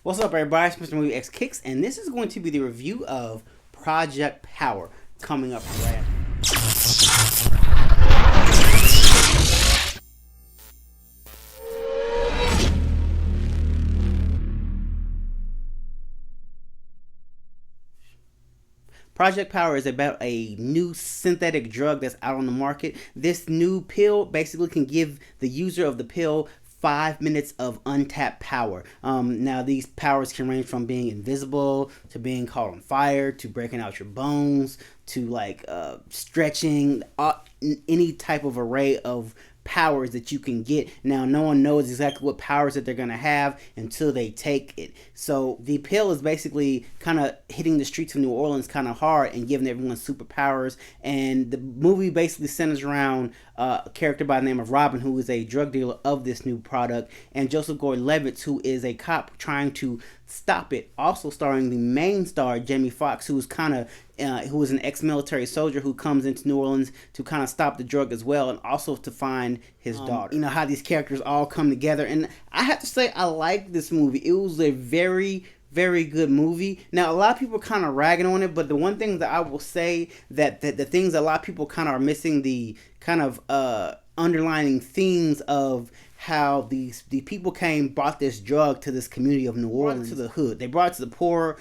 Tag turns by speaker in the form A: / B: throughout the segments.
A: What's up, everybody? It's Mr. Movie X Kicks, and this is going to be the review of Project Power coming up right. Project Power is about a new synthetic drug that's out on the market. This new pill basically can give the user of the pill 5 minutes of untapped power. Now, these powers can range from being invisible to being caught on fire to breaking out your bones to stretching, any type of array of powers that you can get. Now, no one knows exactly what powers that they're going to have until they take it. So the pill is basically kind of hitting the streets of New Orleans kind of hard and giving everyone superpowers. And the movie basically centers around a character by the name of Robin, who is a drug dealer of this new product, and Joseph Gordon-Levitt, who is a cop trying to stop it. Also starring the main star, Jamie Foxx, who is who is an ex-military soldier who comes into New Orleans to kind of stop the drug as well, and also to find his daughter. You know how these characters all come together, and I have to say I like this movie. It was a very good movie. Now, a lot of people are kind of ragging on it, but the one thing that I will say that the things that a lot of people kind of are missing, the kind of underlining themes of how the people brought this drug to this community of New Orleans, to the hood. They brought it to the poor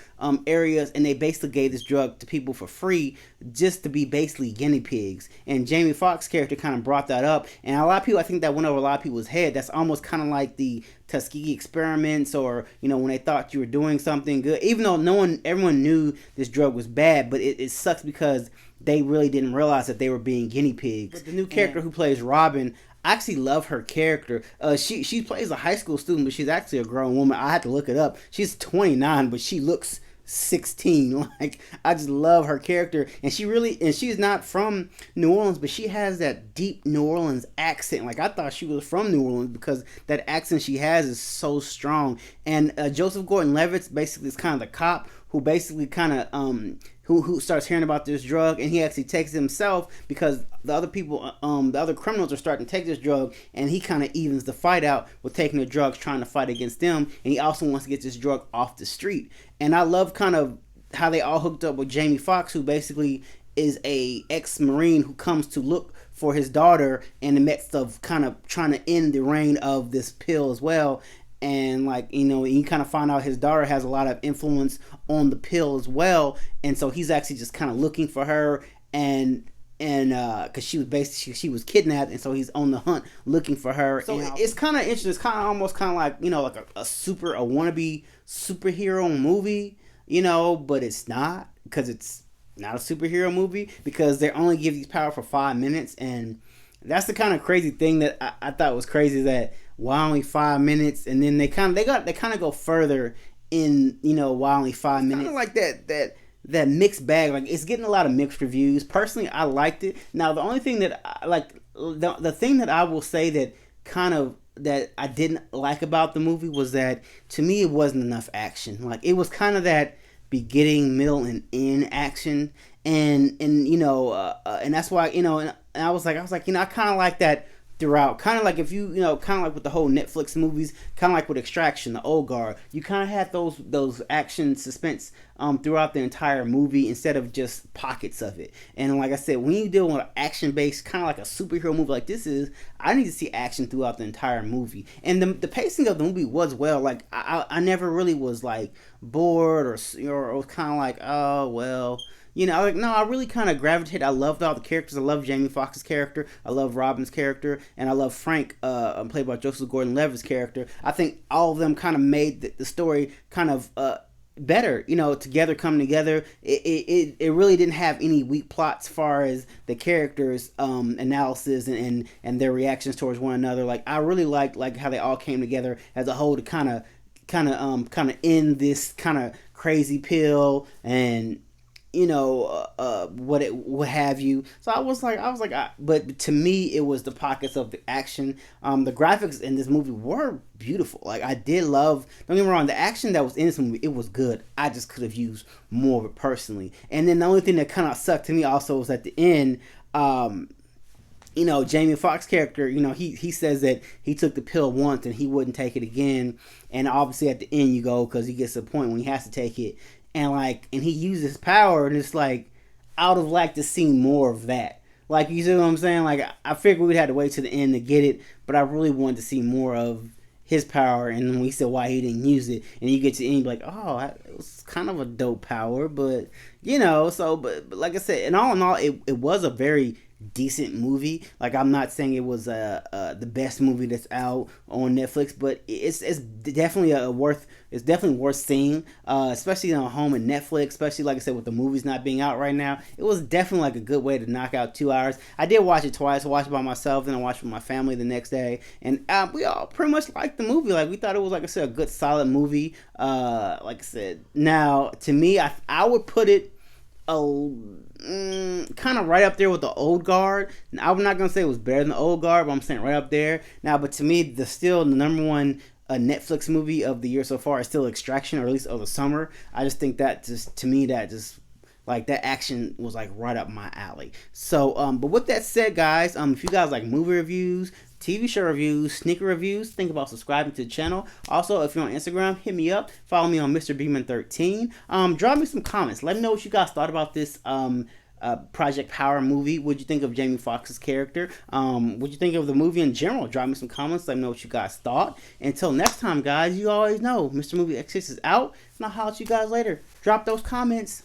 A: areas, and they basically gave this drug to people for free, just to be basically guinea pigs. And Jamie Foxx's character kind of brought that up, and a lot of people, I think that went over a lot of people's head. That's almost kind of like the Tuskegee experiments, or when they thought you were doing something good, even though everyone knew this drug was bad. But it sucks because they really didn't realize that they were being guinea pigs. But the new character who plays Robin, I actually love her character. She plays a high school student, but she's actually a grown woman. I had to look it up. She's 29, but she looks 16. Like, I just love her character, and she's not from New Orleans, but she has that deep New Orleans accent. Like, I thought she was from New Orleans because that accent she has is so strong. And Joseph Gordon-Levitt basically is kind of the cop who basically kind of who starts hearing about this drug, and he actually takes it himself because the other people, the other criminals are starting to take this drug, and he kind of evens the fight out with taking the drugs, trying to fight against them, and he also wants to get this drug off the street. And I love kind of how they all hooked up with Jamie Foxx, who basically is a ex-Marine who comes to look for his daughter in the midst of kind of trying to end the reign of this pill as well. And you kind of find out his daughter has a lot of influence on the pill as well, and so he's actually just kind of looking for her, and because she was kidnapped, and so he's on the hunt looking for her. So it's kind of interesting. It's kind of almost kind of like like a wannabe superhero movie, but it's not, because it's not a superhero movie, because they only give these power for 5 minutes. And that's the kind of crazy thing that I thought was crazy, that why only 5 minutes, and then they kind of go further in, why only 5 minutes. Kind of like that mixed bag. Like, it's getting a lot of mixed reviews. Personally, I liked it. Now, the only thing that the thing that I will say that I didn't like about the movie was that, to me, it wasn't enough action. Like, it was kind of that beginning, middle, and end action, and that's why, and I was like, I kind of like that throughout. Kind of like if you kind of like with the whole Netflix movies, kind of like with Extraction, The Old Guard, you kind of had those action suspense throughout the entire movie instead of just pockets of it. And like I said, when you deal with an action based, kind of like a superhero movie like this is, I need to see action throughout the entire movie. And the pacing of the movie was well. Like, I never really was like bored or was kind of like, oh well. No, I really kind of gravitated. I loved all the characters. I love Jamie Foxx's character. I love Robin's character. And I love Frank, played by Joseph Gordon-Levitt's character. I think all of them kind of made the story kind of better, coming together. It really didn't have any weak plots as far as the characters' analysis and their reactions towards one another. Like, I really liked how they all came together as a whole to kind of end this kind of crazy pill and what have you. So I was like, but to me, it was the pockets of the action. The graphics in this movie were beautiful. Like, I did love, don't get me wrong, the action that was in this movie, it was good. I just could have used more of it personally. And then the only thing that kind of sucked to me also was at the end, Jamie Foxx character, he says that he took the pill once and he wouldn't take it again. And obviously at the end you go, because he gets to the point when he has to take it, and he uses power, and it's like I would have liked to see more of that. Like, you see what I'm saying? Like, I figured we'd have to wait to the end to get it, but I really wanted to see more of his power, and then we said why he didn't use it, and you get to the end, you're like, oh, it was kind of a dope power, but but like I said, in all, it was a very decent movie. Like, I'm not saying it was the best movie that's out on Netflix, but it's definitely it's definitely worth seeing, especially on home and Netflix. Especially, like I said, with the movies not being out right now, it was definitely like a good way to knock out 2 hours. I did watch it twice. I watched it by myself, then I watched it with my family the next day, and we all pretty much liked the movie. Like, we thought it was, like I said, a good solid movie. Like I said, now to me, I would put it kind of right up there with the Old Guard. Now, I'm not gonna say it was better than the Old Guard, but I'm saying right up there. Now, but to me, the number one Netflix movie of the year so far is still Extraction, or at least of the summer. I just think that just like that action was like right up my alley. So, but with that said, guys, if you guys like movie reviews, TV show reviews, sneaker reviews, think about subscribing to the channel. Also, if you're on Instagram, hit me up. Follow me on Mr. Beeman13. Drop me some comments. Let me know what you guys thought about this Project Power movie. What'd you think of Jamie Foxx's character? What'd you think of the movie in general? Drop me some comments. Let me know what you guys thought. Until next time, guys, you always know Mr. Movie X6 is out, and I'll holler at you guys later. Drop those comments.